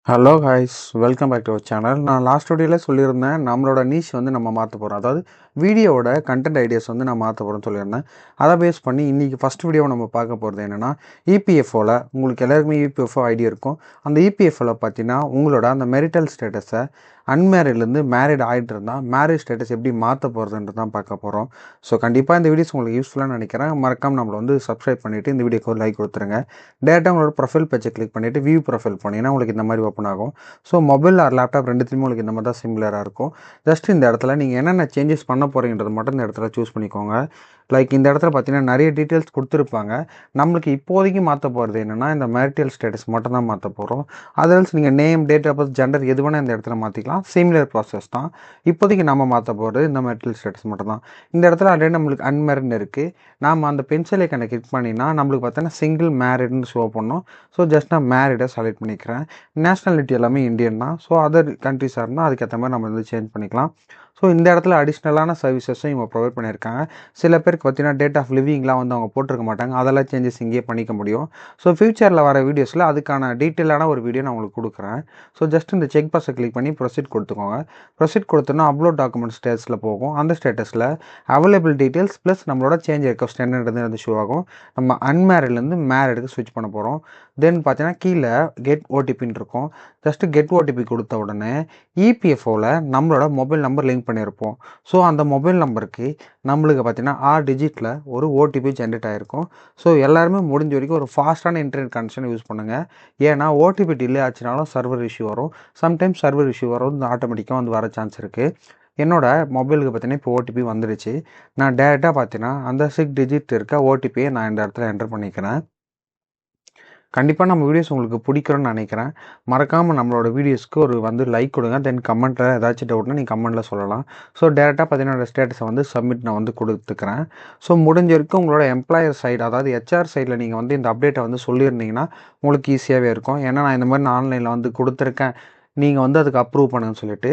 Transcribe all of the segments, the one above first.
Hello guys, welcome back to our channel. நான் last வீடியோவில் சொல்லியிருந்தேன் நம்மளோட நீஷ் வந்து நம்ம மாற்ற போகிறோம். அதாவது வீடியோவோட கண்டென்ட் ஐடியாஸ் வந்து நான் மாற்ற போகிறோம்னு சொல்லியிருந்தேன். அதை பேஸ் பண்ணி இன்றைக்கி ஃபஸ்ட் வீடியோவை நம்ம பார்க்க போகிறது என்னென்னா, இபிஎஃப்ஓவில் உங்களுக்கு எல்லாருக்குமே இபிஎஃப்ஓ ஐடி இருக்கும். அந்த இபிஎஃப்ஓவில் பார்த்தீங்கன்னா உங்களோட அந்த மெரிட்டல் ஸ்டேட்டஸை அன்மேரிட்லேருந்து மேரிட் ஆகிட்டு இருந்தால் மேரேஜ் ஸ்டேட்டஸ் எப்படி மாற்ற போகிறதுன்றது தான் பார்க்க போகிறோம். ஸோ கண்டிப்பாக இந்த வீடியோஸ் உங்களுக்கு யூஸ்ஃபுல்லாக நினைக்கிறேன். மறக்காமல் நம்மளை வந்து சப்ஸ்கிரைப் பண்ணிவிட்டு இந்த வீடியோக்கு ஒரு லைக் கொடுத்துருங்க. டேரெக்டாக உங்களோட ப்ரொஃபைல் பேஜை கிளிக் பண்ணிவிட்டு வியூ ப்ரொஃபைல் போனீங்கன்னா உங்களுக்கு இந்த மாதிரி ஓப்பன் ஆகும். ஸோ மொபைல் ஆர் லேப்டாப் ரெண்டுத்துலையுமே உங்களுக்கு இந்த மாதிரி தான் சிமிலராக இருக்கும். ஜஸ்ட் இந்த இடத்துல நீங்கள் என்னென்ன சேஞ்சஸ் பண்ண போகிறீங்கிறது மட்டும் இந்த இடத்துல சூஸ் பண்ணிக்கோங்க. லைக் இந்த இடத்துல பார்த்தீங்கன்னா நிறைய டீட்டெயில்ஸ் கொடுத்துருப்பாங்க. நம்மளுக்கு இப்போதைக்கு மாற்ற போகிறது என்னென்னா இந்த மேரிட்டல் ஸ்டேட்டஸ் மட்டும் தான் மாற்ற போகிறோம். அதர்ஸ் நீங்கள் name, date of birth, gender எது வேணால் இந்த இடத்துல மாற்றிக்கலாம். சிமிலர் ப்ராசஸ் தான். இப்போதைக்கு நம்ம மாற்ற போகிறது இந்த மேரிட்டல் ஸ்டேட்டஸ் மட்டும் தான். இந்த இடத்துல ஆல்ரெடி நம்மளுக்கு அன்மேரிட்னு இருக்குது. நாம் அந்த பென்சில் ஐக்கனை கிளிக் பண்ணினா நம்மளுக்கு பார்த்தீங்கன்னா சிங்கிள் மேரிட்னு ஷோ பண்ணோம். ஸோ ஜஸ்ட் நான் மேரிடை செலக்ட் பண்ணிக்கிறேன். நேஷ்னாலிட்டி எல்லாமே இந்தியன் தான். ஸோ அதர் கண்ட்ரிஸாக இருந்தால் அதுக்கேற்ற மாதிரி நம்ம வந்து சேஞ்ச் பண்ணிக்கலாம். ஸோ இந்த இடத்துல அடிஷ்னலான சர்வீசஸும் இவங்க ப்ரொவைட் பண்ணியிருக்காங்க. சில பேருக்கு பார்த்தீங்கன்னா டேட் ஆஃப் லிவிங்லாம் வந்து அவங்க போட்டிருக்க மாட்டாங்க. அதெல்லாம் சேஞ்சஸ் இங்கேயே பண்ணிக்க முடியும். ஸோ ஃபியூச்சரில் வர வீடியோஸில் அதுக்கான டீட்டெயிலான ஒரு வீடியோ நான் உங்களுக்கு கொடுக்குறேன். ஸோ ஜஸ்ட் இந்த செக் பாக்ஸை கிளிக் பண்ணி ப்ரொசீட் கொடுத்துக்கோங்க. ப்ரொசீட் கொடுத்தோன்னா அப்லோட் டாக்குமெண்ட் ஸ்டேட்டஸில் போகும். அந்த ஸ்டேட்டஸில் அவைலபிள் டீட்டெயில்ஸ் ப்ளஸ் நம்மளோட சேஞ்ச் ரெக்வஸ்ட் என்னன்றது வந்து ஷோ ஆகும். நம்ம அன்மேரிட்லேருந்து மேரிடுக்கு ஸ்விட்ச் பண்ண போகிறோம். தென் பார்த்தீங்கன்னா கீழே கெட் ஓடிபின்னு இருக்கும். ஜஸ்ட்டு கெட் ஓடிபி கொடுத்த உடனே இபிஎஃப்ஓவில் நம்மளோட மொபைல் நம்பர் லிங்க் பண்ணியிருப்போம். ஸோ அந்த மொபைல் நம்பருக்கு நம்மளுக்கு பார்த்தீங்கன்னா 6 டிஜிட்டில் ஒரு ஓடிபி ஜென்ரேட் ஆகிருக்கும். ஸோ எல்லாருமே முடிஞ்ச வரைக்கும் ஒரு ஃபாஸ்ட்டான இன்டர்நெட் கனெக்ஷன் யூஸ் பண்ணுங்கள். ஏன்னா ஓடிபி டிலே ஆச்சுனாலும் சர்வர் இஷ்யூ வரும். சம்டைம்ஸ் சர்வர் இஷ்யூ வரும், ஆட்டோமேட்டிக்காக வந்து வர சான்ஸ் இருக்குது. என்னோட மொபைலுக்கு பார்த்தீங்கன்னா இப்போ ஓடிபி வந்துடுச்சு. நான் டேரெக்டாக பார்த்தீங்கன்னா அந்த 6 டிஜிட் இருக்க ஓடிபியை நான் இந்த இடத்துல என்டர் பண்ணிக்கிறேன். கண்டிப்பாக நம்ம வீடியோஸ் உங்களுக்கு பிடிக்கும்னு நினைக்கிறேன். மறக்காமல் நம்மளோட வீடியோஸ்க்கு ஒரு வந்து லைக் கொடுங்க. தென் கமெண்ட்டில் ஏதாச்சும் டவுட்னா நீங்கள் கமெண்ட்டில் சொல்லலாம். ஸோ டேரெக்டாக பார்த்தீங்கன்னா ஸ்டேட்டஸை வந்து சப்மிட் நான் வந்து கொடுத்துக்கிறேன். ஸோ முடிஞ்ச வரைக்கும் உங்களோட எம்ப்ளாயர் சைடு, அதாவது ஹெச்ஆர் சைடில் நீங்கள் வந்து இந்த அப்டேட்டை வந்து சொல்லியிருந்தீங்கன்னா உங்களுக்கு ஈஸியாகவே இருக்கும். ஏன்னா நான் இந்த மாதிரி நான் ஆன்லைனில் வந்து கொடுத்துருக்கேன், நீங்கள் வந்து அதுக்கு அப்ரூவ் பண்ணுன்னு சொல்லிட்டு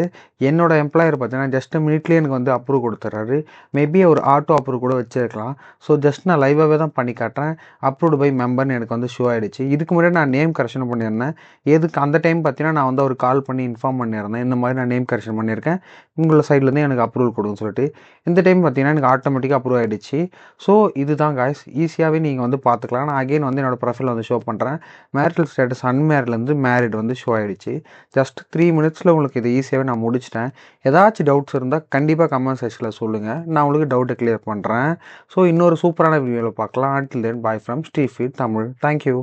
என்னோட எம்ப்ளாயர் பார்த்தீங்கன்னா ஜஸ்ட் மினிட்லேயே எனக்கு வந்து அப்ரூவ் கொடுத்துட்றாரு. மேபி ஒரு ஆட்டோ அப்ரூவ் கூட வச்சுருக்கலாம். ஸோ ஜஸ்ட் நான் லைவாகவே தான் பண்ணி காட்டுறேன். அப்ரூவ்டு பை மெம்பர்னு எனக்கு வந்து ஷோ ஆகிடுச்சு. இதுக்கு முன்னாடி நான் நேம் கரெக்ஷன் பண்ணியிருந்தேன். எதுக்கு அந்த டைம் பார்த்தீங்கன்னா நான் வந்து ஒரு கால் பண்ணி இன்ஃபார்ம் பண்ணியிருந்தேன், இந்த மாதிரி நான் நேம் கரெக்ஷன் பண்ணியிருக்கேன், உங்களோட சைட்லேருந்து எனக்கு அப்ரூவல் கொடுன்னு சொல்லிட்டு. இந்த டைம் பார்த்தீங்கன்னா எனக்கு ஆட்டோமேட்டிக்காக அப்ரூவ் ஆகிடுச்சு. ஸோ இதுதான் காய்ஸ், ஈஸியாகவே நீங்கள் வந்து பார்த்துக்கலாம். நான் அகெயின் வந்து என்னோடய ப்ரொஃபைல் வந்து ஷோ பண்ணுறேன். மேரிட்டல் ஸ்டேட்டஸ் அன்மேரிட்லேருந்து மேரிட் வந்து ஷோ ஆகிடுச்சு. ஜஸ்ட் 3 மினிட்ஸில் உங்களுக்கு இது ஈஸியாகவே நான் முடிச்சிட்டேன். ஏதாச்சும் டவுட்ஸ் இருந்தால் கண்டிப்பாக கமெண்ட் செக்ஷனில் சொல்லுங்கள். நான் உங்களுக்கு டவுட்டை கிளியர் பண்ணுறேன். ஸோ இன்னொரு சூப்பரான வீடியோவில் பார்க்கலாம். Until then, bye from Steve Feed Tamil. Thank you.